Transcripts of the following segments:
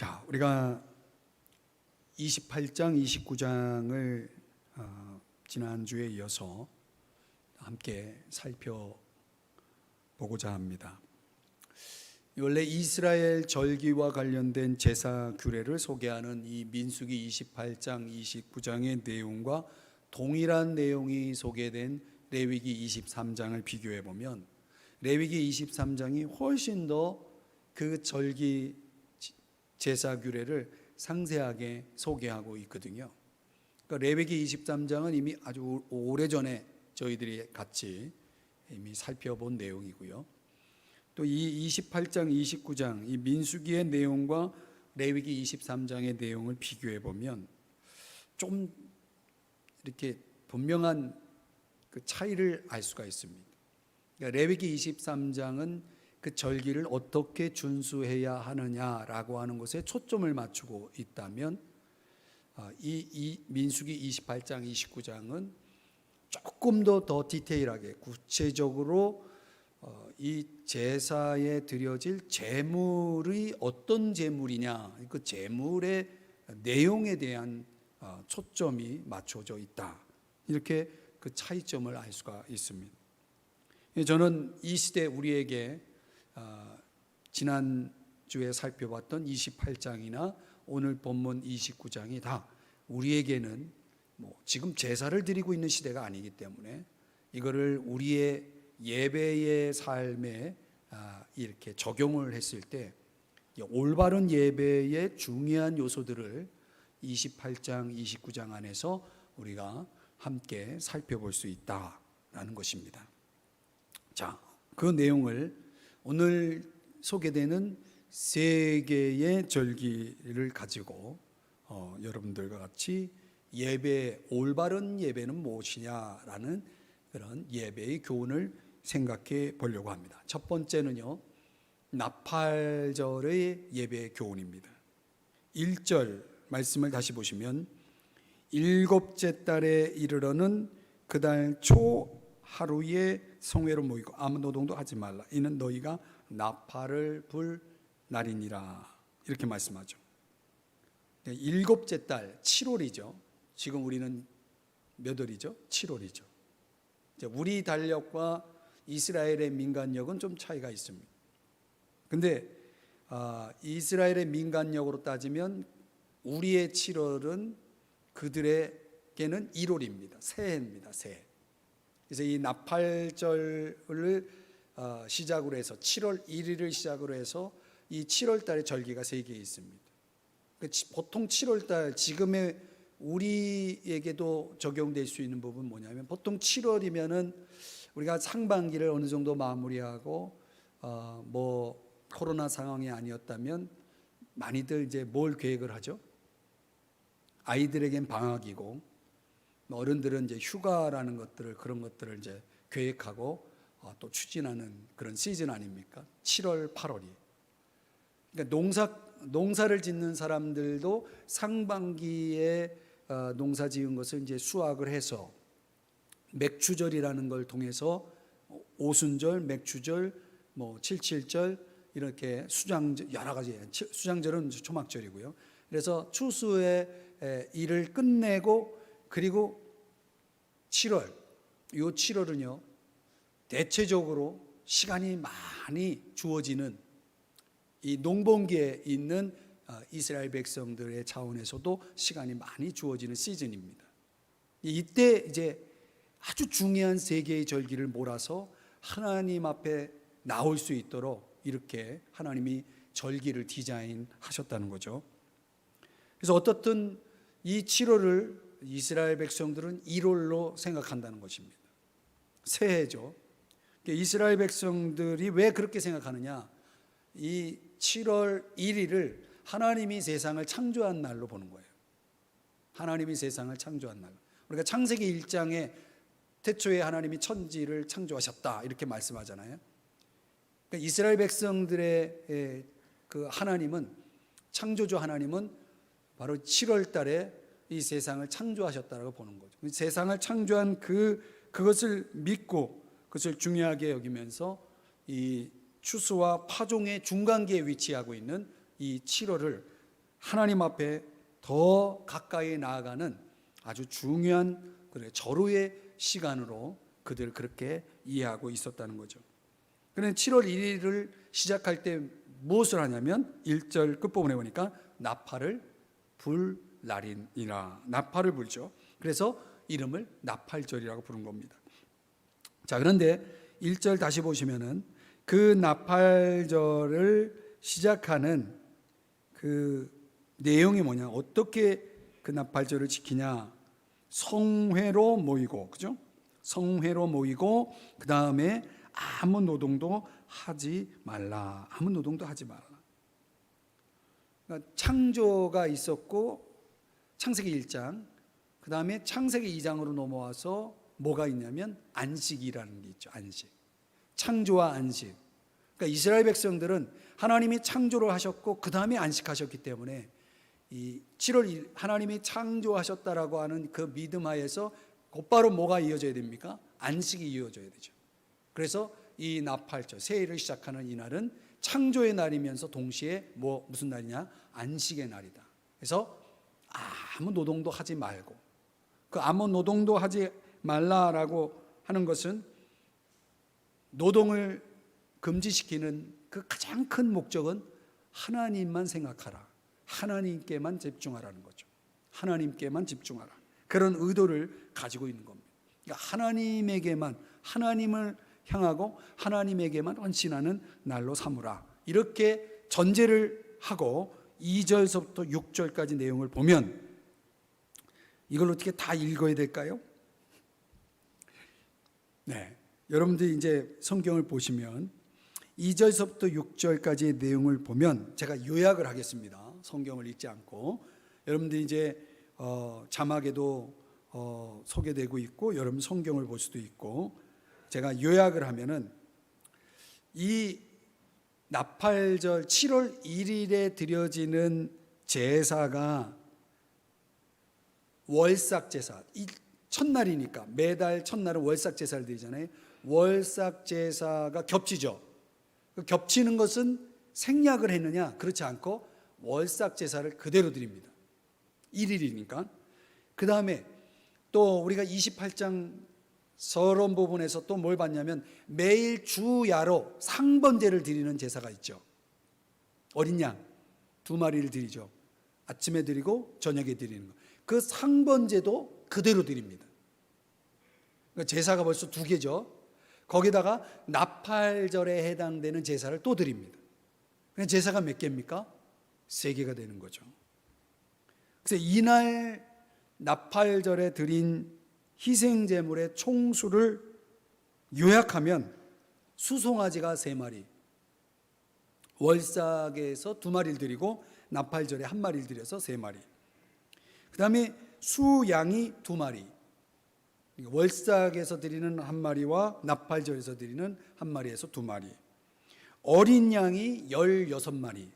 자, 우리가 28장, 29장을 지난주에 이어서 함께 살펴보고자 합니다. 원래 이스라엘 절기와 관련된 제사 규례를 소개하는 이 민수기 28장, 29장의 내용과 동일한 내용이 소개된 레위기 23장을 비교해 보면 레위기 23장이 훨씬 더 그 절기 제사 규례를 상세하게 소개하고 있거든요. 그러니까 레위기 23장은 이미 아주 오래전에 저희들이 같이 이미 살펴본 내용이고요. 또 이 28장, 29장 이 민수기의 내용과 레위기 23장의 내용을 비교해 보면 좀 이렇게 분명한 그 차이를 알 수가 있습니다. 그러니까 레위기 23장은 그 절기를 어떻게 준수해야 하느냐라고 하는 것에 초점을 맞추고 있다면 이 민수기 28장, 29장은 조금 더 디테일하게 구체적으로 이 제사에 드려질 제물이 어떤 제물이냐, 그 제물의 내용에 대한 초점이 맞춰져 있다. 이렇게 그 차이점을 알 수가 있습니다. 저는 이 시대 우리에게 지난주에 살펴봤던 28장이나 오늘 본문 29장이 다 우리에게는 지금 제사를 드리고 있는 시대가 아니기 때문에 이거를 우리의 예배의 삶에 이렇게 적용을 했을 때 올바른 예배의 중요한 요소들을 28장, 29장 안에서 우리가 함께 살펴볼 수 있다라는 것입니다. 자, 그 내용을 오늘 소개되는 세 개의 절기를 가지고 여러분들과 같이 올바른 예배는 무엇이냐라는 그런 예배의 교훈을 생각해 보려고 합니다. 첫 번째는요, 나팔절의 예배의 교훈입니다. 1절 말씀을 다시 보시면 일곱째 달에 이르러는 그 달 초 하루에 성회로 모이고 아무 노동도 하지 말라. 이는 너희가 나팔을 불 날이니라. 이렇게 말씀하죠. 일곱째 달 7월이죠. 지금 우리는 몇 월이죠? 7월이죠. 우리 달력과 이스라엘의 민간력은 좀 차이가 있습니다. 근데 이스라엘의 민간력으로 따지면 우리의 7월은 그들에게는 1월입니다. 새해입니다. 새해. 그래서 이 나팔절을 시작으로 해서 7월 1일을 시작으로 해서 이 7월 달에 절기가 세 개 있습니다. 보통 7월 달 지금의 우리에게도 적용될 수 있는 부분은 뭐냐면 보통 7월이면은 우리가 상반기를 어느 정도 마무리하고 코로나 상황이 아니었다면 많이들 이제 뭘 계획을 하죠? 아이들에겐 방학이고 어른들은 이제 휴가라는 것들을 그런 것들을 이제 계획하고 또 추진하는 그런 시즌 아닙니까? 7월, 8월이. 그러니까 농사를 짓는 사람들도 상반기에 농사 지은 것을 이제 수확을 해서 맥추절이라는 걸 통해서 오순절, 맥추절, 칠칠절 이렇게 수장절 여러 가지 수장절은 초막절이고요. 그래서 추수의 일을 끝내고 그리고 7월, 이 7월은요 대체적으로 시간이 많이 주어지는 이 농번기에 있는 이스라엘 백성들의 차원에서도 시간이 많이 주어지는 시즌입니다. 이때 이제 아주 중요한 세 개의 절기를 몰아서 하나님 앞에 나올 수 있도록 이렇게 하나님이 절기를 디자인하셨다는 거죠. 그래서 어떻든 이 7월을 이스라엘 백성들은 1월로 생각한다는 것입니다. 새해죠. 이스라엘 백성들이 왜 그렇게 생각하느냐? 이 7월 1일을 하나님이 세상을 창조한 날로 보는 거예요. 하나님이 세상을 창조한 날로. 우리가 창세기 1장에 태초에 하나님이 천지를 창조하셨다 이렇게 말씀하잖아요. 그러니까 이스라엘 백성들의 그 하나님은 창조주 하나님은 바로 7월 달에 이 세상을 창조하셨다라고 보는 거죠. 세상을 창조한 그것을 믿고 그것을 중요하게 여기면서 이 추수와 파종의 중간기에 위치하고 있는 이 7월을 하나님 앞에 더 가까이 나아가는 아주 중요한 절호의 시간으로 그들 그렇게 이해하고 있었다는 거죠. 그런데 7월 1일을 시작할 때 무엇을 하냐면 1절 끝부분에 보니까 나팔을 불 날이니라. 나팔을 불죠. 그래서 이름을 나팔절이라고 부른 겁니다. 자, 그런데 1절 다시 보시면은 그 나팔절을 시작하는 그 내용이 뭐냐? 어떻게 그 나팔절을 지키냐? 성회로 모이고, 그죠? 성회로 모이고, 그 다음에 아무 노동도 하지 말라. 아무 노동도 하지 말라. 그러니까 창조가 있었고, 창세기 1장, 그 다음에 창세기 2장으로 넘어와서 뭐가 있냐면 안식이라는 게 있죠. 안식. 창조와 안식. 그러니까 이스라엘 백성들은 하나님이 창조를 하셨고 그 다음에 안식하셨기 때문에 이 7월 1일 하나님이 창조하셨다라고 하는 그 믿음 하에서 곧바로 뭐가 이어져야 됩니까? 안식이 이어져야 되죠. 그래서 이 나팔절, 새해를 시작하는 이 날은 창조의 날이면서 동시에 무슨 날이냐? 안식의 날이다. 그래서 아무 노동도 하지 말고, 그 아무 노동도 하지 말라라고 하는 것은 노동을 금지시키는 그 가장 큰 목적은 하나님만 생각하라, 하나님께만 집중하라는 거죠. 하나님께만 집중하라, 그런 의도를 가지고 있는 겁니다. 그러니까 하나님에게만, 하나님을 향하고 하나님에게만 헌신하는 날로 삼으라, 이렇게 전제를 하고 2절서부터 6절까지 내용을 보면 이걸 어떻게 다 읽어야 될까요? 네, 여러분들이 이제 성경을 보시면 2절서부터 6절까지의 내용을 보면 제가 요약을 하겠습니다. 성경을 읽지 않고. 여러분들이 이제 자막에도 소개되고 있고 여러분 성경을 볼 수도 있고, 제가 요약을 하면은 이 나팔절 7월 1일에 드려지는 제사가 월삭 제사, 이 첫날이니까 매달 첫날은 월삭 제사를 드리잖아요. 월삭 제사가 겹치죠. 겹치는 것은 생략을 했느냐? 그렇지 않고 월삭 제사를 그대로 드립니다. 1일이니까. 그 다음에 또 우리가 28장 서론 부분에서 또 뭘 봤냐면 매일 주야로 상번제를 드리는 제사가 있죠. 어린 양 2마리를 드리죠. 아침에 드리고 저녁에 드리는 거. 그 상번제도 그대로 드립니다. 그러니까 제사가 벌써 2개죠. 거기다가 나팔절에 해당되는 제사를 또 드립니다. 그냥 제사가 몇 개입니까? 3개가 되는 거죠. 그래서 이날 나팔절에 드린 희생제물의 총수를 요약하면 수송아지가 3마리, 월삭에서 2마리를 드리고 나팔절에 1마리를 드려서 3마리, 그 다음에 수양이 2마리, 월삭에서 드리는 1마리와 나팔절에서 드리는 1마리에서 2마리, 어린 양이 16마리,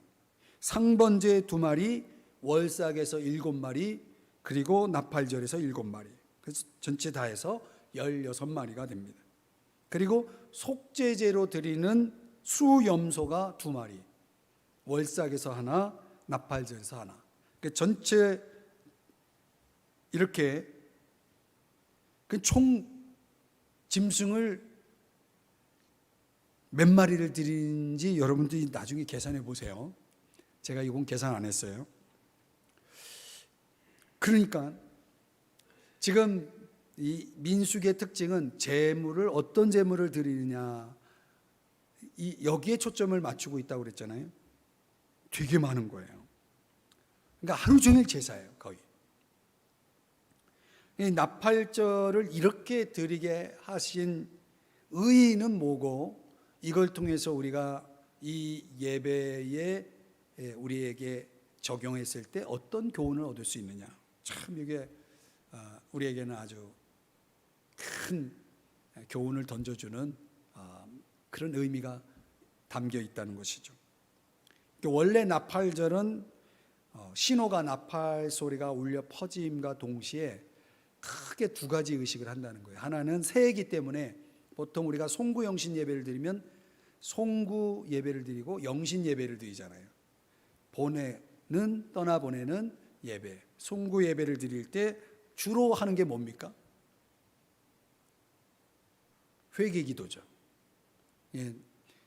상번제 2마리, 월삭에서 7마리, 그리고 나팔절에서 7마리, 그래서 전체 다 해서 16마리가 됩니다. 그리고 속죄제로 드리는 수염소가 2마리, 월삭에서 하나, 나팔절에서 하나, 전체 이렇게 총 짐승을 몇 마리를 드리는지 여러분들이 나중에 계산해 보세요. 제가 이건 계산 안 했어요. 그러니까 지금 이 민수기의 특징은 제물을, 어떤 제물을 드리느냐, 여기에 초점을 맞추고 있다고 그랬잖아요. 되게 많은 거예요. 그러니까 하루 종일 제사예요, 거의. 나팔절을 이렇게 드리게 하신 의의는 뭐고, 이걸 통해서 우리가 이 예배에 우리에게 적용했을 때 어떤 교훈을 얻을 수 있느냐. 참 이게 우리에게는 아주 큰 교훈을 던져주는 그런 의미가 담겨 있다는 것이죠. 원래 나팔절은 신호가, 나팔 소리가 울려 퍼짐과 동시에 크게 2가지 의식을 한다는 거예요. 하나는 새해이기 때문에 보통 우리가 송구 영신 예배를 드리면 송구 예배를 드리고 영신 예배를 드리잖아요. 본회 떠나보내는 예배, 송구 예배를 드릴 때 주로 하는 게 뭡니까? 회개 기도죠.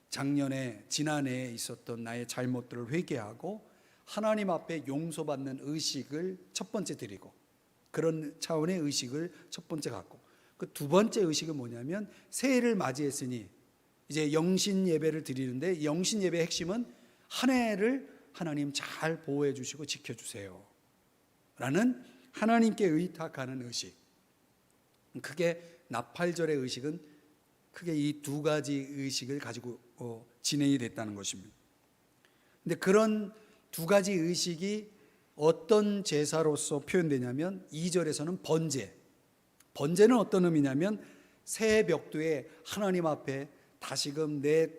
작년에 지난해에 있었던 나의 잘못들을 회개하고 하나님 앞에 용서받는 의식을 첫 번째 드리고, 그런 차원의 의식을 첫 번째 갖고, 그 두 번째 의식은 뭐냐면 새해를 맞이했으니 이제 영신 예배를 드리는데, 영신 예배의 핵심은 한 해를 하나님 잘 보호해 주시고 지켜주세요 라는 하나님께 의탁하는 의식. 크게 나팔절의 의식은 크게 이 두 가지 의식을 가지고 진행이 됐다는 것입니다. 근데 그런 두 가지 의식이 어떤 제사로서 표현되냐면 2절에서는 번제는 어떤 의미냐면 새해 벽두에 하나님 앞에 다시금 내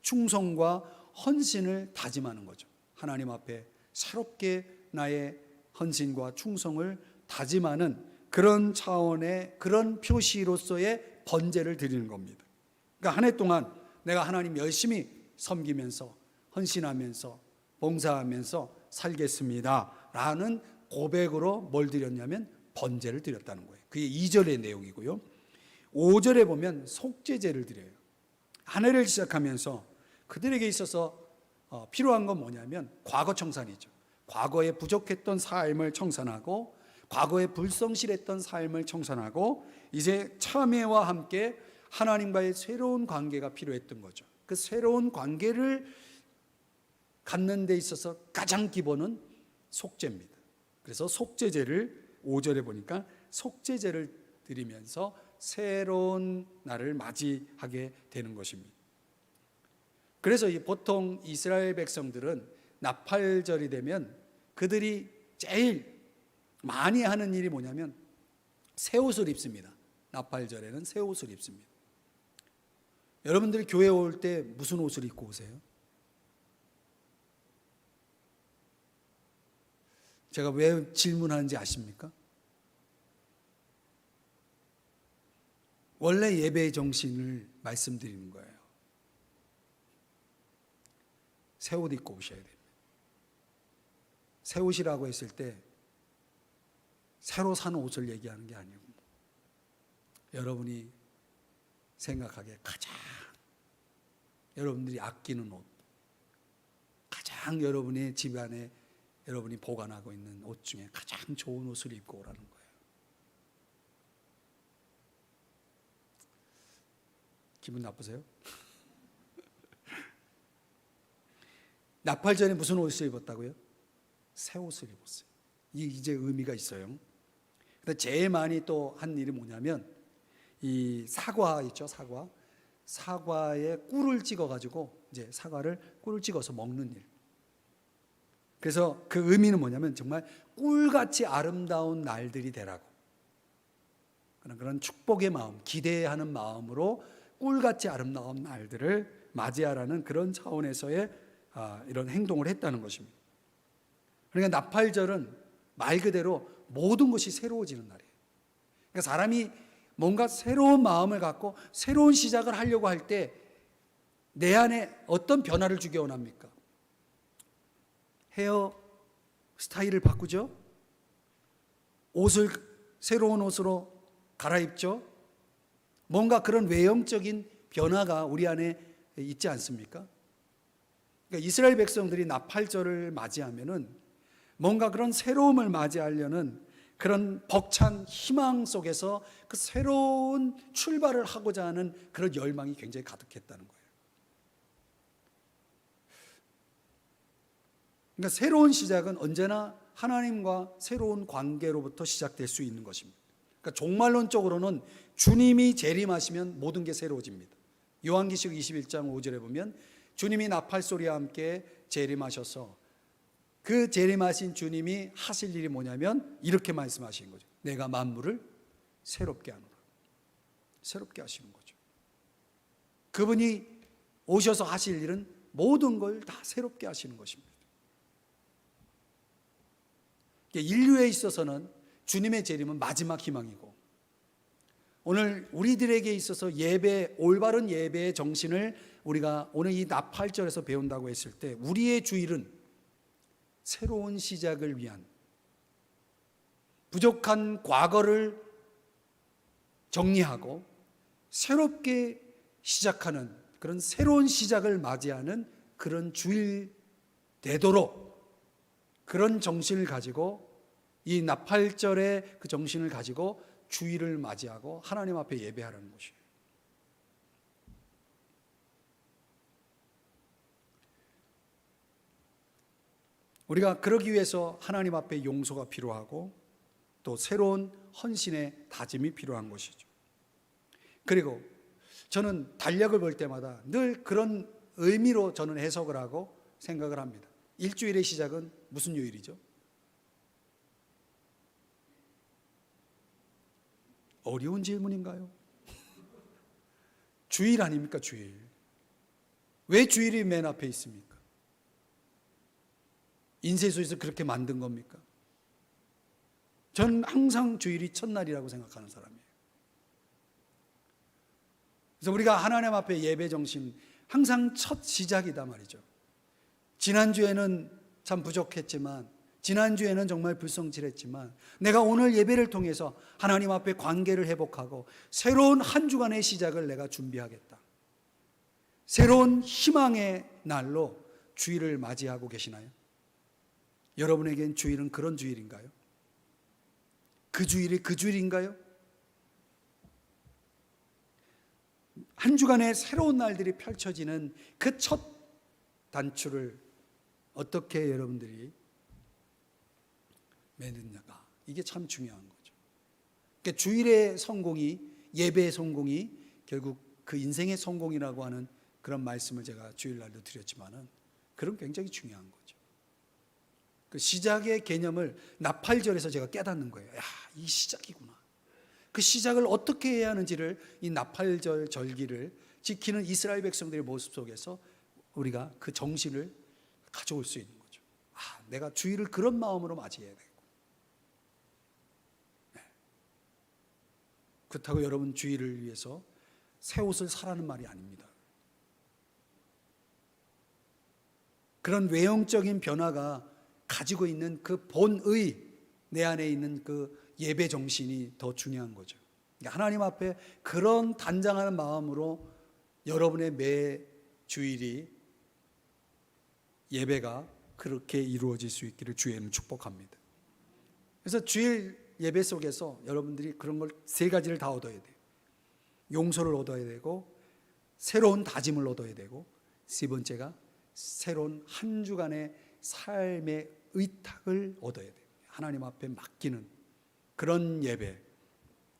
충성과 헌신을 다짐하는 거죠. 하나님 앞에 새롭게 나의 헌신과 충성을 다짐하는 그런 차원의 그런 표시로서의 번제를 드리는 겁니다. 그러니까 한 해 동안 내가 하나님 열심히 섬기면서 헌신하면서 봉사하면서 살겠습니다 라는 고백으로 뭘 드렸냐면 번제를 드렸다는 거예요. 그게 2절의 내용이고요. 5절에 보면 속죄제를 드려요. 한 해를 시작하면서 그들에게 있어서 필요한 건 뭐냐면 과거 청산이죠. 과거에 부족했던 삶을 청산하고, 과거에 불성실했던 삶을 청산하고, 이제 참회와 함께 하나님과의 새로운 관계가 필요했던 거죠. 그 새로운 관계를 갖는 데 있어서 가장 기본은 속죄입니다. 그래서 속죄제를 5절에 보니까 속죄제를 드리면서 새로운 날을 맞이하게 되는 것입니다. 그래서 보통 이스라엘 백성들은 나팔절이 되면 그들이 제일 많이 하는 일이 뭐냐면 새 옷을 입습니다. 나팔절에는 새 옷을 입습니다. 여러분들이 교회 올 때 무슨 옷을 입고 오세요? 제가 왜 질문하는지 아십니까? 원래 예배의 정신을 말씀드리는 거예요. 새 옷 입고 오셔야 됩니다. 새 옷이라고 했을 때 새로 산 옷을 얘기하는 게 아니고, 여러분이 생각하기에 가장 여러분들이 아끼는 옷, 가장 여러분의 집안에 여러분이 보관하고 있는 옷 중에 가장 좋은 옷을 입고 오라는 거예요. 기분 나쁘세요? 나팔절에 무슨 옷을 입었다고요? 새 옷을 입었어요. 이제 의미가 있어요. 근데 제일 많이 또 한 일이 뭐냐면 이 사과 있죠, 사과에 꿀을 찍어가지고 이제 사과를 꿀을 찍어서 먹는 일. 그래서 그 의미는 뭐냐면 정말 꿀같이 아름다운 날들이 되라고, 그런 축복의 마음, 기대하는 마음으로 꿀같이 아름다운 날들을 맞이하라는 그런 차원에서의 이런 행동을 했다는 것입니다. 그러니까 나팔절은 말 그대로 모든 것이 새로워지는 날이에요. 그러니까 사람이 뭔가 새로운 마음을 갖고 새로운 시작을 하려고 할 때 내 안에 어떤 변화를 주기 원합니까? 헤어 스타일을 바꾸죠? 옷을 새로운 옷으로 갈아입죠? 뭔가 그런 외형적인 변화가 우리 안에 있지 않습니까? 그러니까 이스라엘 백성들이 나팔절을 맞이하면은 뭔가 그런 새로움을 맞이하려는 그런 벅찬 희망 속에서 그 새로운 출발을 하고자 하는 그런 열망이 굉장히 가득했다는 거예요. 그러니까 새로운 시작은 언제나 하나님과 새로운 관계로부터 시작될 수 있는 것입니다. 그러니까 종말론적으로는 주님이 재림하시면 모든 게 새로워집니다. 요한계시록 21장 5절에 보면 주님이 나팔소리와 함께 재림하셔서 그 재림하신 주님이 하실 일이 뭐냐면 이렇게 말씀하시는 거죠. 내가 만물을 새롭게 하노라. 새롭게 하시는 거죠. 그분이 오셔서 하실 일은 모든 걸 다 새롭게 하시는 것입니다. 인류에 있어서는 주님의 재림은 마지막 희망이고, 오늘 우리들에게 있어서 예배, 올바른 예배의 정신을 우리가 오늘 이 나팔절에서 배운다고 했을 때 우리의 주일은 새로운 시작을 위한, 부족한 과거를 정리하고 새롭게 시작하는, 그런 새로운 시작을 맞이하는 그런 주일 되도록, 그런 정신을 가지고, 이 나팔절의 그 정신을 가지고 주일을 맞이하고 하나님 앞에 예배하라는 것이에요. 우리가 그러기 위해서 하나님 앞에 용서가 필요하고 또 새로운 헌신의 다짐이 필요한 것이죠. 그리고 저는 달력을 볼 때마다 늘 그런 의미로 저는 해석을 하고 생각을 합니다. 일주일의 시작은 무슨 요일이죠? 어려운 질문인가요? 주일 아닙니까? 주일. 왜 주일이 맨 앞에 있습니까? 인쇄소에서 그렇게 만든 겁니까? 전 항상 주일이 첫날이라고 생각하는 사람이에요. 그래서 우리가 하나님 앞에 예배 정신, 항상 첫 시작이다 말이죠. 지난주에는 참 부족했지만, 지난주에는 정말 불성실했지만, 내가 오늘 예배를 통해서 하나님 앞에 관계를 회복하고 새로운 한 주간의 시작을 내가 준비하겠다. 새로운 희망의 날로 주일을 맞이하고 계시나요? 여러분에겐 주일은 그런 주일인가요? 그 주일이 그 주일인가요? 한 주간의 새로운 날들이 펼쳐지는 그 첫 단추를 어떻게 여러분들이 매느냐가, 이게 참 중요한 거죠. 그러니까 주일의 성공이, 예배의 성공이 결국 그 인생의 성공이라고 하는 그런 말씀을 제가 주일날도 드렸지만은, 그런 굉장히 중요한 거죠. 그 시작의 개념을 나팔절에서 제가 깨닫는 거예요. 야, 이 시작이구나. 그 시작을 어떻게 해야 하는지를, 이 나팔절 절기를 지키는 이스라엘 백성들의 모습 속에서 우리가 그 정신을 가져올 수 있는 거죠. 아, 내가 주일을 그런 마음으로 맞이해야 되고. 네. 그렇다고 여러분 주일을 위해서 새 옷을 사라는 말이 아닙니다. 그런 외형적인 변화가 가지고 있는 그 본의, 내 안에 있는 그 예배 정신이 더 중요한 거죠. 그러니까 하나님 앞에 그런 단장하는 마음으로 여러분의 매 주일이, 예배가 그렇게 이루어질 수 있기를 주의는 축복합니다. 그래서 주일 예배 속에서 여러분들이 그런 걸 세 가지를 다 얻어야 돼요. 용서를 얻어야 되고, 새로운 다짐을 얻어야 되고, 세 번째가 새로운 한 주간의 삶의 의탁을 얻어야 돼요. 하나님 앞에 맡기는 그런 예배.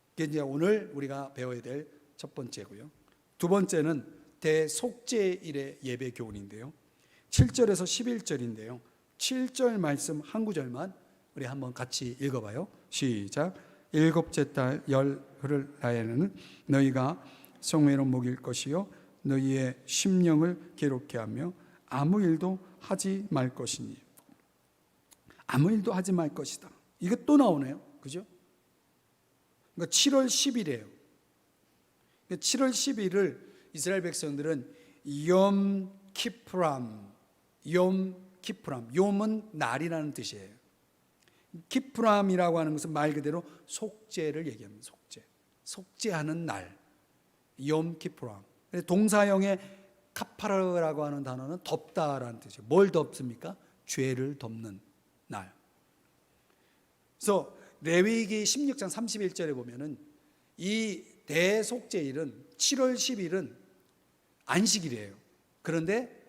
그게 이제 오늘 우리가 배워야 될 첫 번째고요. 두 번째는 대속죄일의 예배 교훈인데요. 7절에서 11절인데요. 7절 말씀 한 구절만 우리 한번 같이 읽어봐요. 시작. 일곱째 달 열흘 날에는 너희가 성회로 먹일 것이요 너희의 심령을 괴롭게 하며 아무 일도 하지 말 것이니. 아무 일도 하지 말 것이다. 이게 또 나오네요. 그죠? 그러니까 7월 10일이에요. 7월 10일을 이스라엘 백성들은 욤 키프람, 욤은 날이라는 뜻이에요. 키프람이라고 하는 것은 말 그대로 속죄를 얘기합니다. 속죄하는 날, 욤 키프람. 동사형의 카파르라고 하는 단어는 덮다라는 뜻이에요. 뭘 덮습니까? 죄를 덮는 날. 그래서 레위기 16장 31절에 보면은 이 대속죄일은 7월 10일은 안식일이에요. 그런데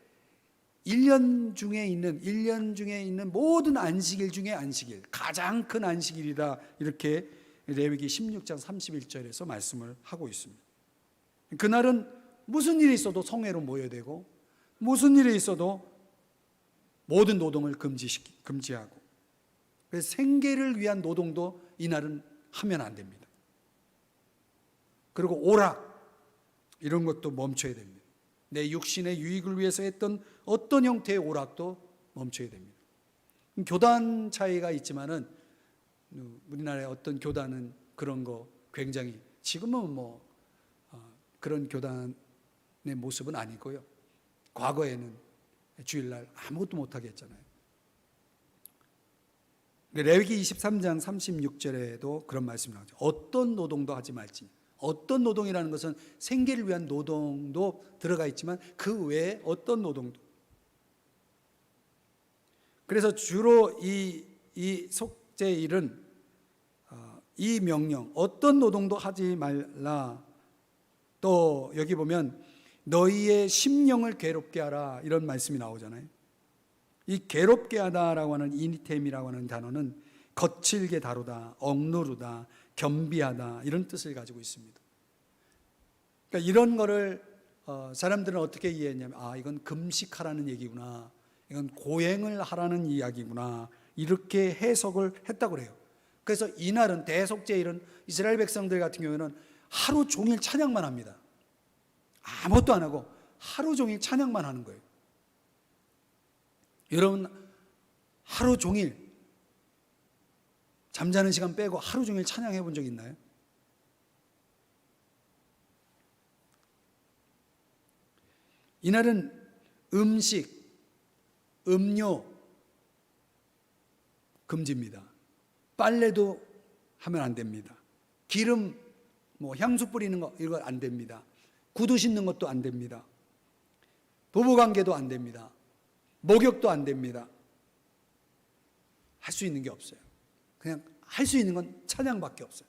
1년 중에 있는 모든 안식일 중에 안식일, 가장 큰 안식일이다, 이렇게 레위기 16장 31절에서 말씀을 하고 있습니다. 그날은 무슨 일이 있어도 성회로 모여야 되고, 무슨 일이 있어도 모든 노동을 금지하고, 그래서 생계를 위한 노동도 이날은 하면 안 됩니다. 그리고 오락, 이런 것도 멈춰야 됩니다. 내 육신의 유익을 위해서 했던 어떤 형태의 오락도 멈춰야 됩니다. 교단 차이가 있지만은 우리나라의 어떤 교단은 그런 거 굉장히, 지금은 뭐 그런 교단의 모습은 아니고요. 과거에는 주일날 아무것도 못하게 했잖아요. 레위기 23장 36절에도 그런 말씀이 나오죠. 어떤 노동도 하지 말지. 어떤 노동이라는 것은 생계를 위한 노동도 들어가 있지만 그 외에 어떤 노동도. 그래서 주로 이 속죄일은 이 명령, 어떤 노동도 하지 말라. 또 여기 보면 너희의 심령을 괴롭게 하라, 이런 말씀이 나오잖아요. 이 괴롭게 하다라고 하는 이니템이라고 하는 단어는 거칠게 다루다, 억누르다, 겸비하다, 이런 뜻을 가지고 있습니다. 그러니까 이런 거를 사람들은 어떻게 이해했냐면, 이건 금식하라는 얘기구나, 이건 고행을 하라는 이야기구나, 이렇게 해석을 했다고 그래요. 그래서 이날은, 대속죄일은 이스라엘 백성들 같은 경우에는 하루 종일 찬양만 합니다. 아무것도 안 하고 하루 종일 찬양만 하는 거예요. 여러분, 하루 종일 잠자는 시간 빼고 하루 종일 찬양해 본 적 있나요? 이날은 음식, 음료 금지입니다. 빨래도 하면 안 됩니다. 기름, 향수 뿌리는 거, 이거 안 됩니다. 구두 신는 것도 안 됩니다. 부부관계도 안 됩니다. 목욕도 안 됩니다. 할 수 있는 게 없어요. 그냥 할 수 있는 건 찬양밖에 없어요.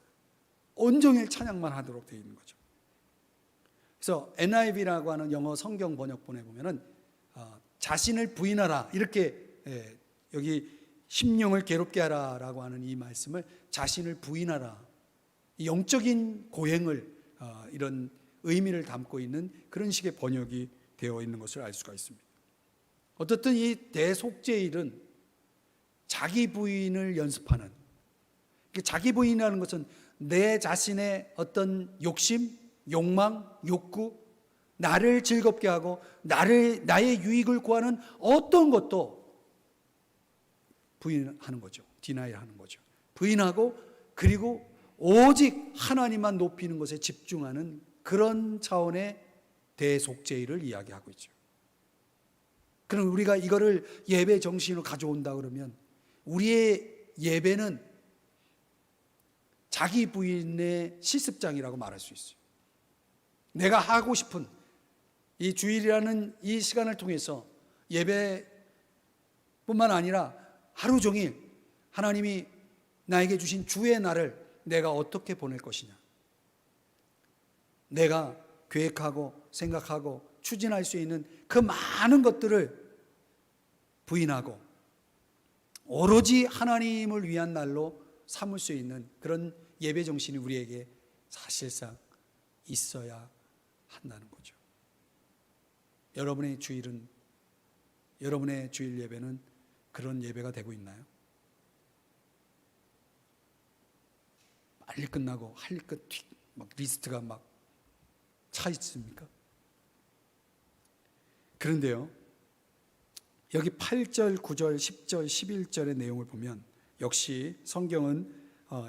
온종일 찬양만 하도록 되어 있는 거죠. 그래서 NIV라고 하는 영어 성경 번역본에 보면은 자신을 부인하라, 이렇게 여기 심령을 괴롭게 하라라고 하는 이 말씀을 자신을 부인하라, 영적인 고행을 이런 의미를 담고 있는 그런 식의 번역이 되어 있는 것을 알 수가 있습니다. 어떻든 이 대속죄일은 자기 부인을 연습하는, 자기 부인이라는 것은 내 자신의 어떤 욕심, 욕망, 욕구, 나를 즐겁게 하고 나의 유익을 구하는 어떤 것도 부인하는 거죠. 디나이하는 거죠. 부인하고, 그리고 오직 하나님만 높이는 것에 집중하는 그런 차원의 대속죄일을 이야기하고 있죠. 그럼 우리가 이거를 예배 정신으로 가져온다 그러면 우리의 예배는 자기 부인의 실습장이라고 말할 수 있어요. 내가 하고 싶은 이 주일이라는 이 시간을 통해서 예배뿐만 아니라 하루 종일 하나님이 나에게 주신 주의 날을 내가 어떻게 보낼 것이냐, 내가 계획하고 생각하고 추진할 수 있는 그 많은 것들을 부인하고 오로지 하나님을 위한 날로 삼을 수 있는 그런 예배 정신이 우리에게 사실상 있어야 한다는 거죠. 여러분의 주일은, 여러분의 주일 예배는 그런 예배가 되고 있나요? 빨리 끝나고 할 것 막 리스트가 막 차 있습니까? 그런데요, 여기 8절, 9절, 10절, 11절의 내용을 보면 역시 성경은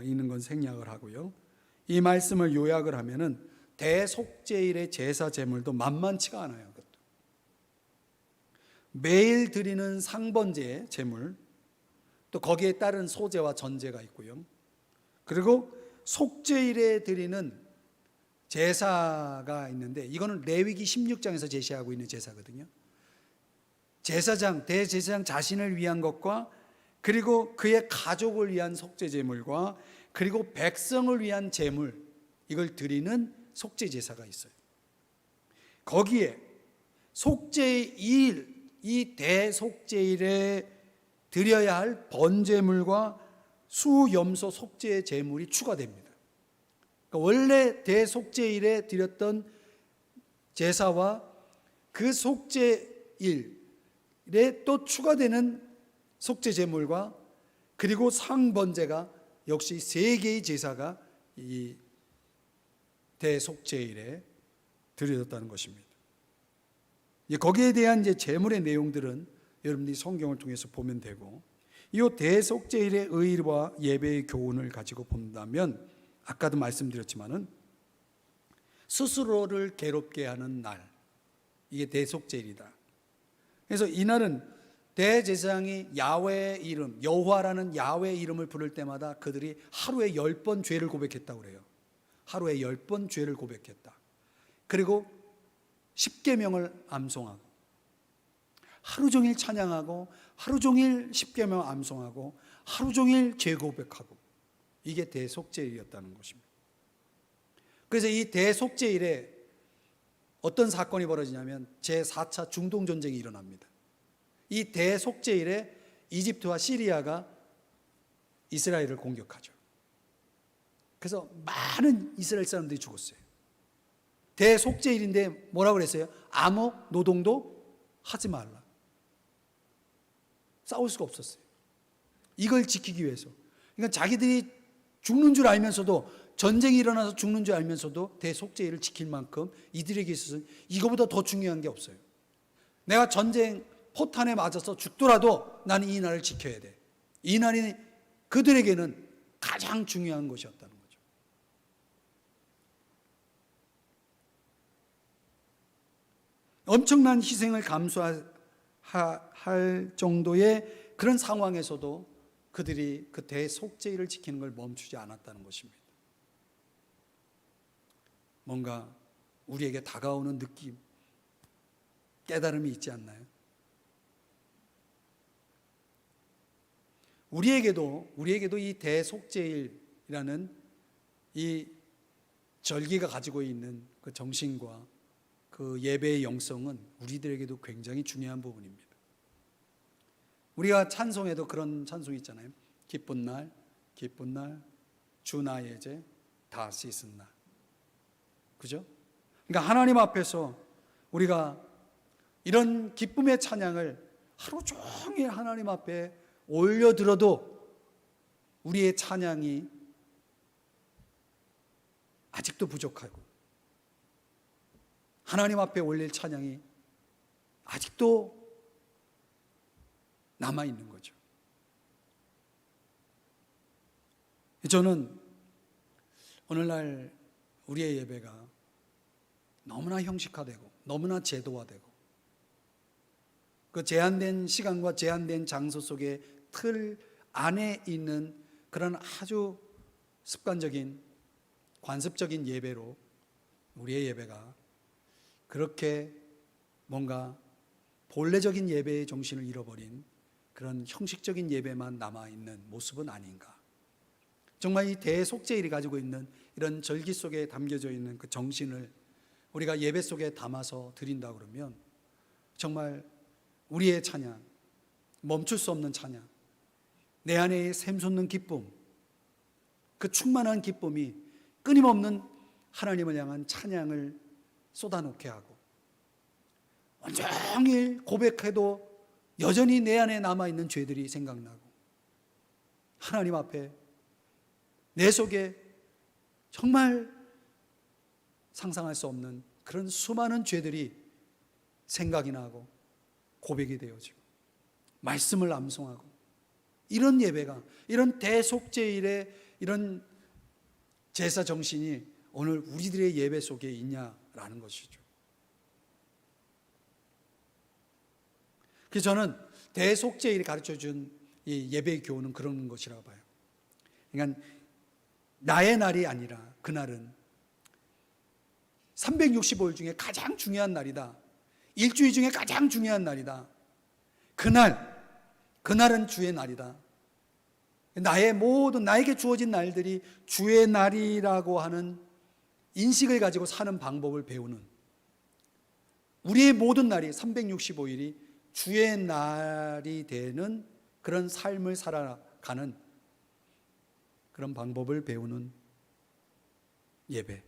있는 건 생략을 하고요. 이 말씀을 요약을 하면은 대속죄일의 제사 제물도 만만치가 않아요. 그것도. 매일 드리는 상번제 제물, 또 거기에 따른 소제와 전제가 있고요. 그리고 속죄일에 드리는 제사가 있는데, 이거는 레위기 16장에서 제시하고 있는 제사거든요. 제사장, 대제사장 자신을 위한 것과, 그리고 그의 가족을 위한 속죄 제물과, 그리고 백성을 위한 제물, 이걸 드리는 속죄 제사가 있어요. 거기에 속죄일, 이 대속죄일에 드려야 할 번제물과 수염소 속죄 제물이 추가됩니다. 그러니까 원래 대속죄일에 드렸던 제사와 그 속죄일에 또 추가되는 속죄 제물과, 그리고 상번제가 역시 세 개의 제사가 이 대속죄일에 드려졌다는 것입니다. 거기에 대한 이제 제물의 내용들은 여러분들이 성경을 통해서 보면 되고, 이 대속죄일의 의의와 예배의 교훈을 가지고 본다면, 아까도 말씀드렸지만은 스스로를 괴롭게 하는 날, 이게 대속죄일이다. 그래서 이날은 대제사장이 야훼의 이름, 여호와라는 야훼의 이름을 부를 때마다 그들이 하루에 10번 죄를 고백했다고 그래요. 하루에 10번 죄를 고백했다. 그리고 십계명을 암송하고 하루 종일 찬양하고 하루 종일 십계명 암송하고 하루 종일 죄 고백하고, 이게 대속죄일이었다는 것입니다. 그래서 이 대속죄일에 어떤 사건이 벌어지냐면 제4차 중동전쟁이 일어납니다. 이 대속죄일에 이집트와 시리아가 이스라엘을 공격하죠. 그래서 많은 이스라엘 사람들이 죽었어요. 대속죄일인데 뭐라고 그랬어요? 아무 노동도 하지 말라. 싸울 수가 없었어요. 이걸 지키기 위해서. 그러니까 자기들이 죽는 줄 알면서도, 전쟁이 일어나서 죽는 줄 알면서도 대속죄일을 지킬 만큼 이들에게 있어서는 이거보다 더 중요한 게 없어요. 내가 전쟁 포탄에 맞아서 죽더라도 나는 이 날을 지켜야 돼. 이 날이 그들에게는 가장 중요한 것이었다는 거죠. 엄청난 희생을 감수할 정도의 그런 상황에서도 그들이 그 대속죄일을 지키는 걸 멈추지 않았다는 것입니다. 뭔가 우리에게 다가오는 느낌, 깨달음이 있지 않나요? 우리에게도 이 대속죄일이라는 이 절기가 가지고 있는 그 정신과 그 예배의 영성은 우리들에게도 굉장히 중요한 부분입니다. 우리가 찬송에도 그런 찬송이 있잖아요. 기쁜 날, 기쁜 날, 주 나의 제 다 씻은 날. 그죠? 그러니까 하나님 앞에서 우리가 이런 기쁨의 찬양을 하루 종일 하나님 앞에 올려들어도 우리의 찬양이 아직도 부족하고, 하나님 앞에 올릴 찬양이 아직도 남아있는 거죠. 저는 오늘날 우리의 예배가 너무나 형식화되고 너무나 제도화되고 그 제한된 시간과 제한된 장소 속에 틀 안에 있는 그런 아주 습관적인 관습적인 예배로 우리의 예배가 그렇게 뭔가 본래적인 예배의 정신을 잃어버린 그런 형식적인 예배만 남아있는 모습은 아닌가. 정말 이 대속죄일이 가지고 있는 이런 절기 속에 담겨져 있는 그 정신을 우리가 예배 속에 담아서 드린다 그러면 정말 우리의 찬양, 멈출 수 없는 찬양, 내 안에 샘솟는 기쁨, 그 충만한 기쁨이 끊임없는 하나님을 향한 찬양을 쏟아놓게 하고, 온종일 고백해도 여전히 내 안에 남아있는 죄들이 생각나고, 하나님 앞에 내 속에 정말 상상할 수 없는 그런 수많은 죄들이 생각이 나고 고백이 되어지고 말씀을 암송하고, 이런 예배가, 이런 대속죄일의 이런 제사 정신이 오늘 우리들의 예배 속에 있냐라는 것이죠. 그래서 저는 대속죄일이 가르쳐준 이 예배의 교훈은 그런 것이라고 봐요. 그러니까 나의 날이 아니라 그날은 365일 중에 가장 중요한 날이다. 일주일 중에 가장 중요한 날이다. 그날은 주의 날이다. 나의 모든, 나에게 주어진 날들이 주의 날이라고 하는 인식을 가지고 사는 방법을 배우는, 우리의 모든 날이 365일이 주의 날이 되는 그런 삶을 살아가는 그런 방법을 배우는 예배,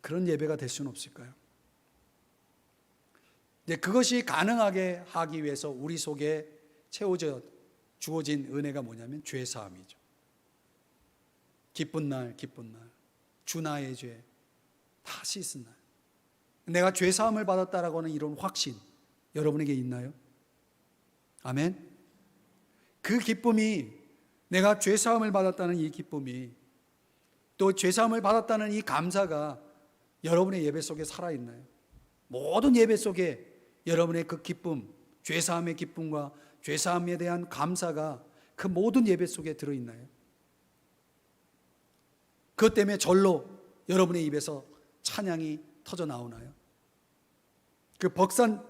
그런 예배가 될 수는 없을까요? 그것이 가능하게 하기 위해서 우리 속에 주어진 은혜가 뭐냐면 죄사함이죠. 기쁜 날, 기쁜 날, 주 나의 죄 다 씻은 날. 내가 죄사함을 받았다라고 하는 이런 확신 여러분에게 있나요? 아멘. 그 기쁨이, 내가 죄사함을 받았다는 이 기쁨이, 또 죄사함을 받았다는 이 감사가 여러분의 예배 속에 살아있나요? 모든 예배 속에 여러분의 그 기쁨, 죄사함의 기쁨과 죄사함에 대한 감사가 그 모든 예배 속에 들어있나요? 그것 때문에 절로 여러분의 입에서 찬양이 터져 나오나요? 그 벅찬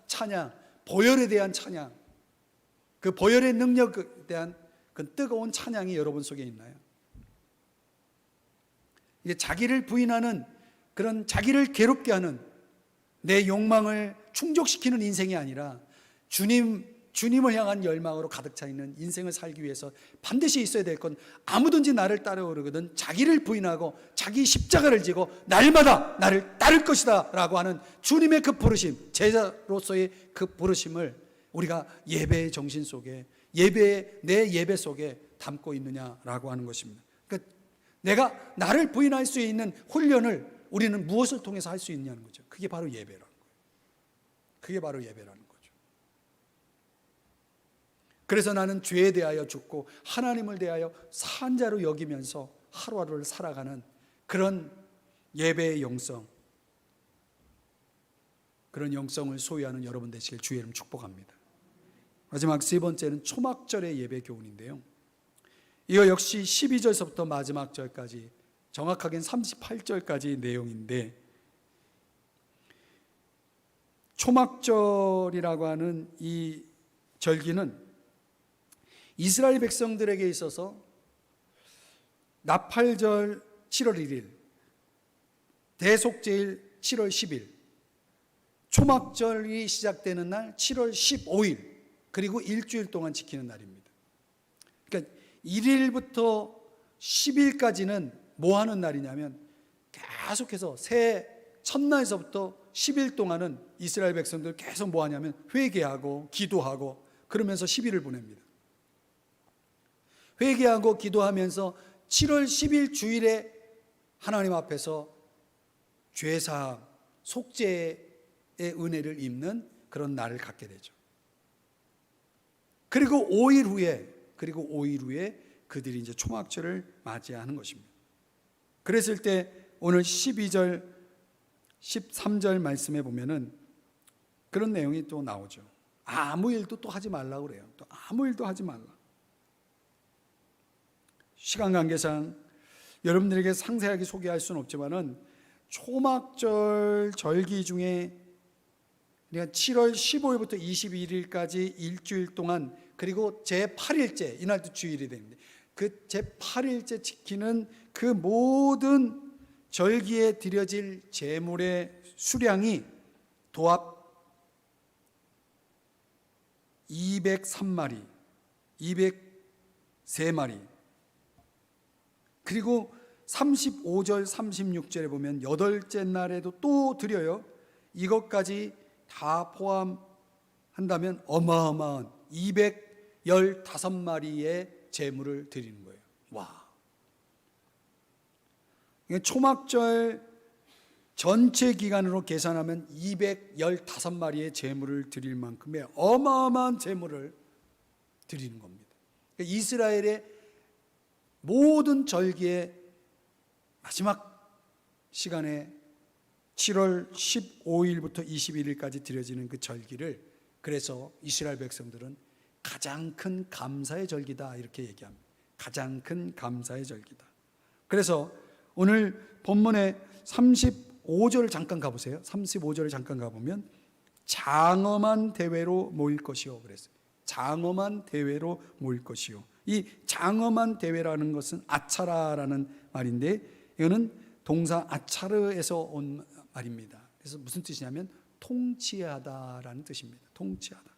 찬양, 보혈에 대한 찬양, 그 보혈의 능력에 대한 그 뜨거운 찬양이 여러분 속에 있나요? 이게 자기를 부인하는, 그런 자기를 괴롭게 하는, 내 욕망을 충족시키는 인생이 아니라 주님을 향한 열망으로 가득 차 있는 인생을 살기 위해서 반드시 있어야 될 건, 아무든지 나를 따르거든 자기를 부인하고 자기 십자가를 지고 날마다 나를 따를 것이다 라고 하는 주님의 그 부르심, 제자로서의 그 부르심을 우리가 예배의 정신 속에, 내 예배 속에 담고 있느냐라고 하는 것입니다. 그러니까 내가 나를 부인할 수 있는 훈련을 우리는 무엇을 통해서 할 수 있냐는 거죠. 그게 바로 예배라는 거예요. 그게 바로 예배라는 거죠. 그래서 나는 죄에 대하여 죽고 하나님을 대하여 산 자로 여기면서 하루하루를 살아가는 그런 예배의 영성, 그런 영성을 소유하는 여러분 되시길 주의 이름 축복합니다. 마지막 세 번째는 초막절의 예배 교훈인데요, 이거 역시 12절서부터 마지막 절까지, 정확하게는 38절까지 내용인데, 초막절이라고 하는 이 절기는 이스라엘 백성들에게 있어서 나팔절 7월 1일, 대속제일 7월 10일, 초막절이 시작되는 날 7월 15일, 그리고 일주일 동안 지키는 날입니다. 그러니까 1일부터 10일까지는 뭐 하는 날이냐면, 계속해서 새해 첫날에서부터 10일 동안은 이스라엘 백성들 계속 뭐 하냐면 회개하고 기도하고 그러면서 10일을 보냅니다. 회개하고 기도하면서 7월 10일 주일에 하나님 앞에서 죄사함, 속죄의 은혜를 입는 그런 날을 갖게 되죠. 그리고 5일 후에 그들이 이제 초막절을 맞이하는 것입니다. 그랬을 때 오늘 12절, 13절 말씀에 보면은 그런 내용이 또 나오죠. 아무 일도 또 하지 말라고 그래요. 또 아무 일도 하지 말라. 시간 관계상 여러분들에게 상세하게 소개할 수는 없지만은 초막절 절기 중에 그러니까 7월 15일부터 21일까지 일주일 동안, 그리고 제8일째, 이날도 주일이 되는데 그 제8일째 지키는 그 모든 절기에 드려질 제물의 수량이 도합 203마리, 203마리. 그리고 35절, 36절에 보면 여덟째 날에도 또 드려요. 이것까지 다 포함한다면 어마어마한 215마리의 제물을 드리는 거예요. 와. 초막절 전체 기간으로 계산하면 215마리의 제물을 드릴 만큼의 어마어마한 제물을 드리는 겁니다. 이스라엘의 모든 절기의 마지막 시간에 7월 15일부터 21일까지 드려지는 그 절기를, 그래서 이스라엘 백성들은 가장 큰 감사의 절기다 이렇게 얘기합니다. 가장 큰 감사의 절기다. 그래서 오늘 본문의 35절을 잠깐 가보세요. 35절을 잠깐 가보면 장엄한 대회로 모일 것이요 그랬어요. 장엄한 대회로 모일 것이요. 이 장엄한 대회라는 것은 아차라라는 말인데, 이거는 동사 아차르에서 온 말입니다. 그래서 무슨 뜻이냐면 통치하다라는 뜻입니다. 통치하다.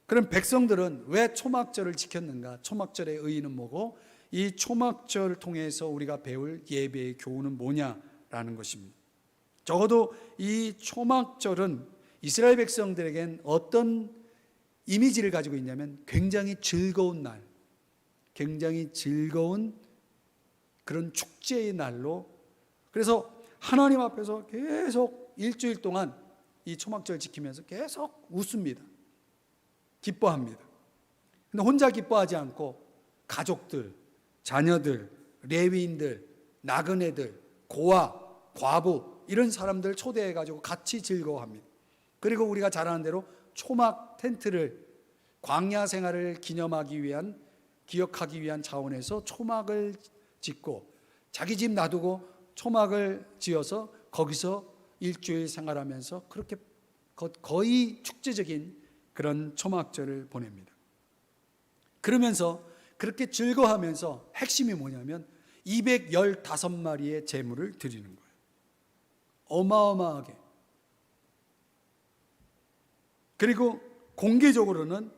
그럼 백성들은 왜 초막절을 지켰는가? 초막절의 의의는 뭐고, 이 초막절을 통해서 우리가 배울 예배의 교훈은 뭐냐라는 것입니다. 적어도 이 초막절은 이스라엘 백성들에겐 어떤 이미지를 가지고 있냐면 굉장히 즐거운 날, 굉장히 즐거운 그런 축제의 날로, 그래서 하나님 앞에서 계속 일주일 동안 이 초막절 지키면서 계속 웃습니다. 기뻐합니다. 근데 혼자 기뻐하지 않고 가족들, 자녀들, 레위인들, 나그네들, 고아, 과부 이런 사람들 초대해 가지고 같이 즐거워합니다. 그리고 우리가 잘 아는 대로 초막 텐트를 광야 생활을 기념하기 위한, 기억하기 위한 차원에서 초막을 짓고 자기 집 놔두고 초막을 지어서 거기서 일주일 생활하면서 그렇게 거의 축제적인 그런 초막절을 보냅니다. 그러면서 그렇게 즐거워하면서 핵심이 뭐냐면 215마리의 제물을 드리는 거예요. 어마어마하게. 그리고 공개적으로는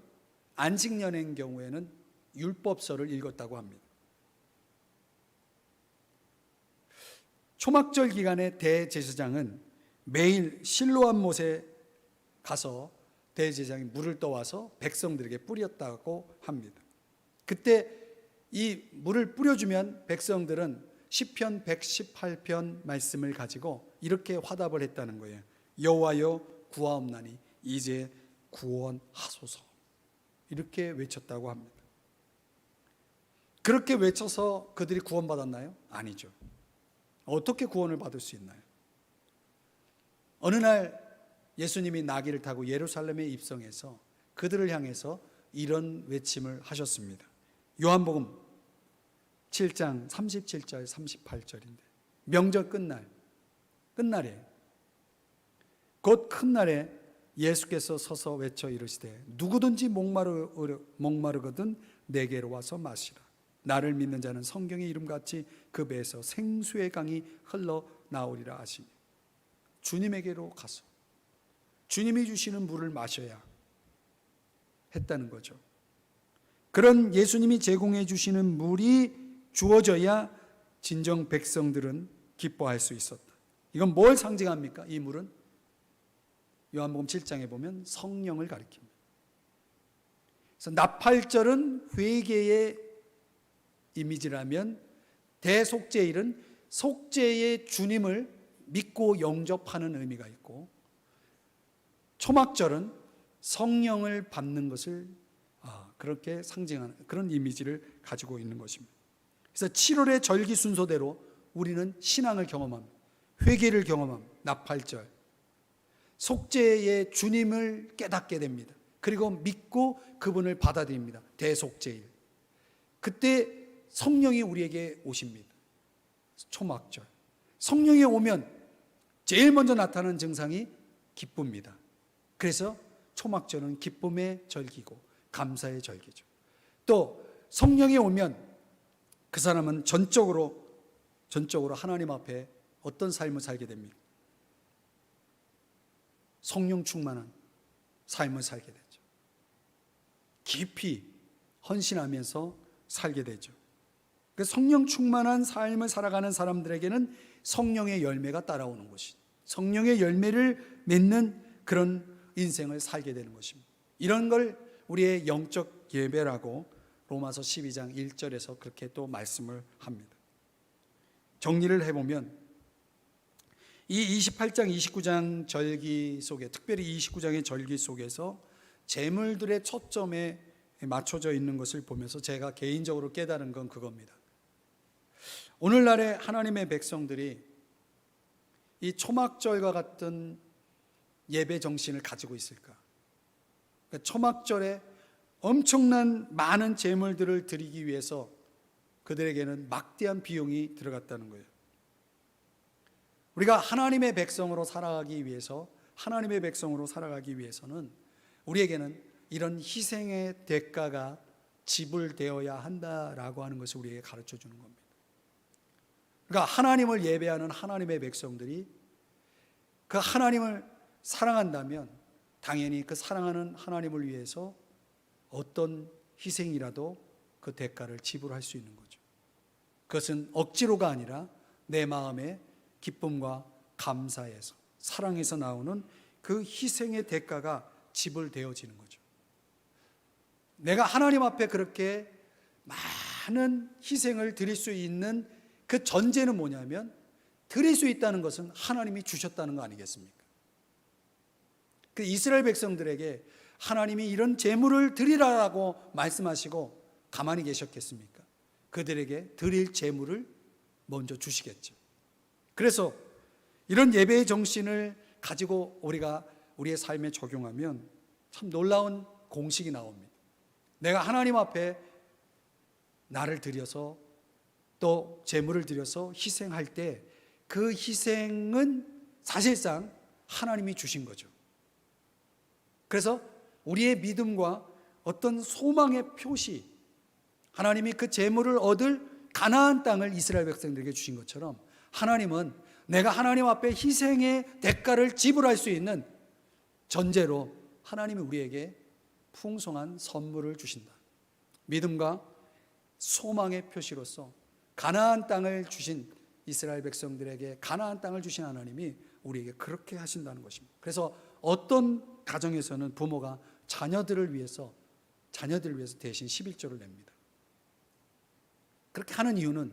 안식년의 경우에는 율법서를 읽었다고 합니다. 초막절 기간에 대제사장은 매일 실로암 못에 가서 대제사장이 물을 떠와서 백성들에게 뿌렸다고 합니다. 그때 이 물을 뿌려주면 백성들은 시편 118편 말씀을 가지고 이렇게 화답을 했다는 거예요. 여호와여 구하옵나니 이제 구원하소서. 이렇게 외쳤다고 합니다. 그렇게 외쳐서 그들이 구원받았나요? 아니죠. 어떻게 구원을 받을 수 있나요? 어느 날 예수님이 나귀를 타고 예루살렘에 입성해서 그들을 향해서 이런 외침을 하셨습니다. 요한복음 7장 37절 38절인데 명절 끝날에 곧 큰 날에 예수께서 서서 외쳐 이르시되 누구든지 목마르거든 내게로 와서 마시라. 나를 믿는 자는 성경의 이름같이 그 배에서 생수의 강이 흘러나오리라 하시니 주님에게로 가서 주님이 주시는 물을 마셔야 했다는 거죠. 그런 예수님이 제공해 주시는 물이 주어져야 진정 백성들은 기뻐할 수 있었다. 이건 뭘 상징합니까? 이 물은 요한복음 7장에 보면 성령을 가리킵니다. 그래서 나팔절은 회개의 이미지라면 대속죄일은 속죄의 주님을 믿고 영접하는 의미가 있고, 초막절은 성령을 받는 것을 그렇게 상징하는 그런 이미지를 가지고 있는 것입니다. 그래서 7월의 절기 순서대로 우리는 신앙을 경험합니다. 회개를 경험합니다. 나팔절, 속죄의 주님을 깨닫게 됩니다. 그리고 믿고 그분을 받아들입니다. 대속죄일. 그때 성령이 우리에게 오십니다. 초막절. 성령이 오면 제일 먼저 나타나는 증상이 기쁨입니다. 그래서 초막절은 기쁨의 절기고 감사의 절기죠. 또 성령이 오면 그 사람은 전적으로 하나님 앞에 어떤 삶을 살게 됩니까? 성령 충만한 삶을 살게 되죠. 깊이 헌신하면서 살게 되죠. 그 성령 충만한 삶을 살아가는 사람들에게는 성령의 열매가 따라오는 것이죠. 성령의 열매를 맺는 그런 인생을 살게 되는 것입니다. 이런 걸 우리의 영적 예배라고 로마서 12장 1절에서 그렇게 또 말씀을 합니다. 정리를 해보면 이 28장 29장 절기 속에, 특별히 29장의 절기 속에서 제물들의 초점에 맞춰져 있는 것을 보면서 제가 개인적으로 깨달은 건 그겁니다. 오늘날의 하나님의 백성들이 이 초막절과 같은 예배 정신을 가지고 있을까? 그러니까 초막절에 엄청난 많은 제물들을 드리기 위해서 그들에게는 막대한 비용이 들어갔다는 거예요. 우리가 하나님의 백성으로 살아가기 위해서는 우리에게는 이런 희생의 대가가 지불되어야 한다라고 하는 것을 우리에게 가르쳐 주는 겁니다. 그러니까 하나님을 예배하는 하나님의 백성들이 그 하나님을 사랑한다면 당연히 그 사랑하는 하나님을 위해서 어떤 희생이라도 그 대가를 지불할 수 있는 거죠. 그것은 억지로가 아니라 내 마음의 기쁨과 감사에서, 사랑에서 나오는 그 희생의 대가가 지불되어지는 거죠. 내가 하나님 앞에 그렇게 많은 희생을 드릴 수 있는 그 전제는 뭐냐면, 드릴 수 있다는 것은 하나님이 주셨다는 거 아니겠습니까? 그 이스라엘 백성들에게 하나님이 이런 제물을 드리라고 말씀하시고 가만히 계셨겠습니까? 그들에게 드릴 제물을 먼저 주시겠죠. 그래서 이런 예배의 정신을 가지고 우리가 우리의 삶에 적용하면 참 놀라운 공식이 나옵니다. 내가 하나님 앞에 나를 드려서 또 재물을 드려서 희생할 때 그 희생은 사실상 하나님이 주신 거죠. 그래서 우리의 믿음과 어떤 소망의 표시, 하나님이 그 재물을 얻을 가나안 땅을 이스라엘 백성들에게 주신 것처럼 하나님은 내가 하나님 앞에 희생의 대가를 지불할 수 있는 전제로 하나님이 우리에게 풍성한 선물을 주신다. 믿음과 소망의 표시로서 가나안 땅을 주신 이스라엘 백성들에게 가나안 땅을 주신 하나님이 우리에게 그렇게 하신다는 것입니다. 그래서 어떤 가정에서는 부모가 자녀들을 위해서 대신 11조를 냅니다. 그렇게 하는 이유는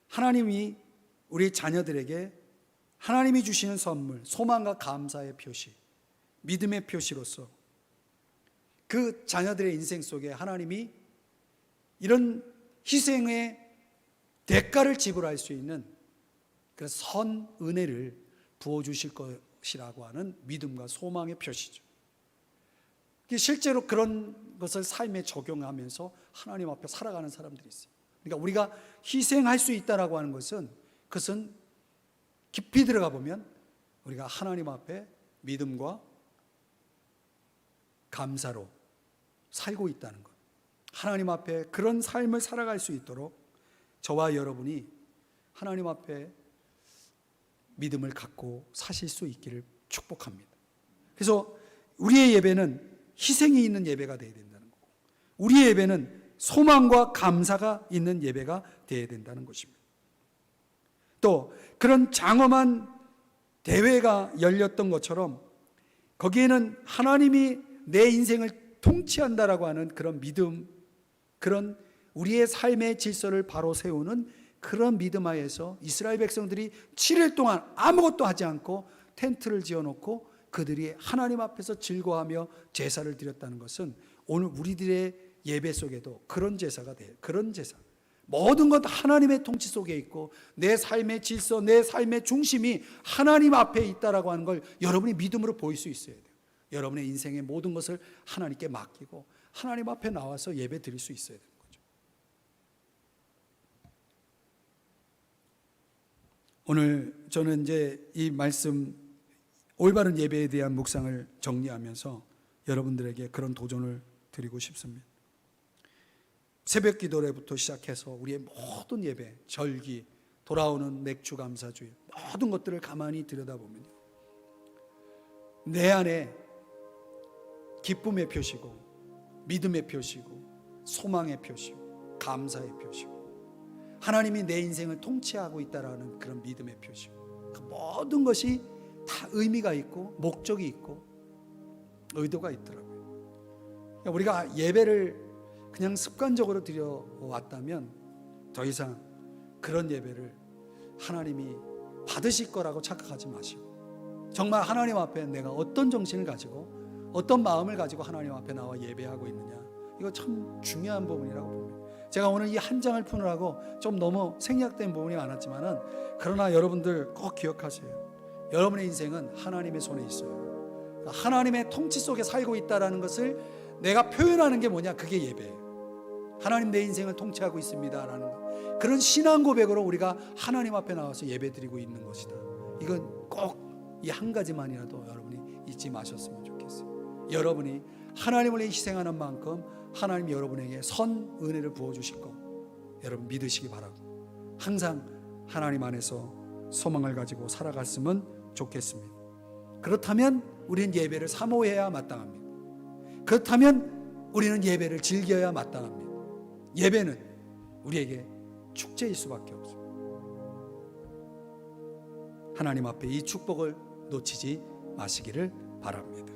하나님이 우리 자녀들에게 하나님이 주시는 선물, 소망과 감사의 표시, 믿음의 표시로서 그 자녀들의 인생 속에 하나님이 이런 희생의 대가를 지불할 수 있는 그 선 은혜를 부어주실 것이라고 하는 믿음과 소망의 표시죠. 실제로 그런 것을 삶에 적용하면서 하나님 앞에 살아가는 사람들이 있어요. 그러니까 우리가 희생할 수 있다라고 하는 그것은 깊이 들어가 보면 우리가 하나님 앞에 믿음과 감사로 살고 있다는 것, 하나님 앞에 그런 삶을 살아갈 수 있도록 저와 여러분이 하나님 앞에 믿음을 갖고 사실 수 있기를 축복합니다. 그래서 우리의 예배는 희생이 있는 예배가 되어야 된다는 거고, 우리의 예배는 소망과 감사가 있는 예배가 되어야 된다는 것입니다. 또 그런 장엄한 대회가 열렸던 것처럼 거기에는 하나님이 내 인생을 통치한다라고 하는 그런 믿음, 그런 우리의 삶의 질서를 바로 세우는 그런 믿음 하에서 이스라엘 백성들이 7일 동안 아무것도 하지 않고 텐트를 지어놓고 그들이 하나님 앞에서 즐거워하며 제사를 드렸다는 것은 오늘 우리들의 예배 속에도 그런 제사가 돼요. 그런 제사, 모든 것 하나님의 통치 속에 있고 내 삶의 질서, 내 삶의 중심이 하나님 앞에 있다라고 하는 걸 여러분이 믿음으로 보일 수 있어야 돼요. 여러분의 인생의 모든 것을 하나님께 맡기고 하나님 앞에 나와서 예배 드릴 수 있어야 돼요. 오늘 저는 이제 이 말씀, 올바른 예배에 대한 묵상을 정리하면서 여러분들에게 그런 도전을 드리고 싶습니다. 새벽 기도회부터 시작해서 우리의 모든 예배, 절기, 돌아오는 맥주 감사주일, 모든 것들을 가만히 들여다보면요, 내 안에 기쁨의 표시고 믿음의 표시고 소망의 표시고 감사의 표시고 하나님이 내 인생을 통치하고 있다라는 그런 믿음의 표시고 그 모든 것이 다 의미가 있고 목적이 있고 의도가 있더라고요. 우리가 예배를 그냥 습관적으로 드려왔다면 더 이상 그런 예배를 하나님이 받으실 거라고 착각하지 마시고 정말 하나님 앞에 내가 어떤 정신을 가지고 어떤 마음을 가지고 하나님 앞에 나와 예배하고 있느냐, 이거 참 중요한 부분이라고 봅니다. 제가 오늘 이 한 장을 푸느라고 좀 너무 생략된 부분이 많았지만은 그러나 여러분들 꼭 기억하세요. 여러분의 인생은 하나님의 손에 있어요. 하나님의 통치 속에 살고 있다라는 것을 내가 표현하는 게 뭐냐, 그게 예배예요. 하나님 내 인생을 통치하고 있습니다라는 것, 그런 신앙 고백으로 우리가 하나님 앞에 나와서 예배드리고 있는 것이다. 이건 꼭 이 한 가지만이라도 여러분이 잊지 마셨으면 좋겠어요. 여러분이 하나님을 위해 희생하는 만큼 하나님이 여러분에게 선 은혜를 부어주실 거 여러분 믿으시기 바라고, 항상 하나님 안에서 소망을 가지고 살아갔으면 좋겠습니다. 그렇다면 우리는 예배를 사모해야 마땅합니다. 그렇다면 우리는 예배를 즐겨야 마땅합니다. 예배는 우리에게 축제일 수밖에 없습니다. 하나님 앞에 이 축복을 놓치지 마시기를 바랍니다.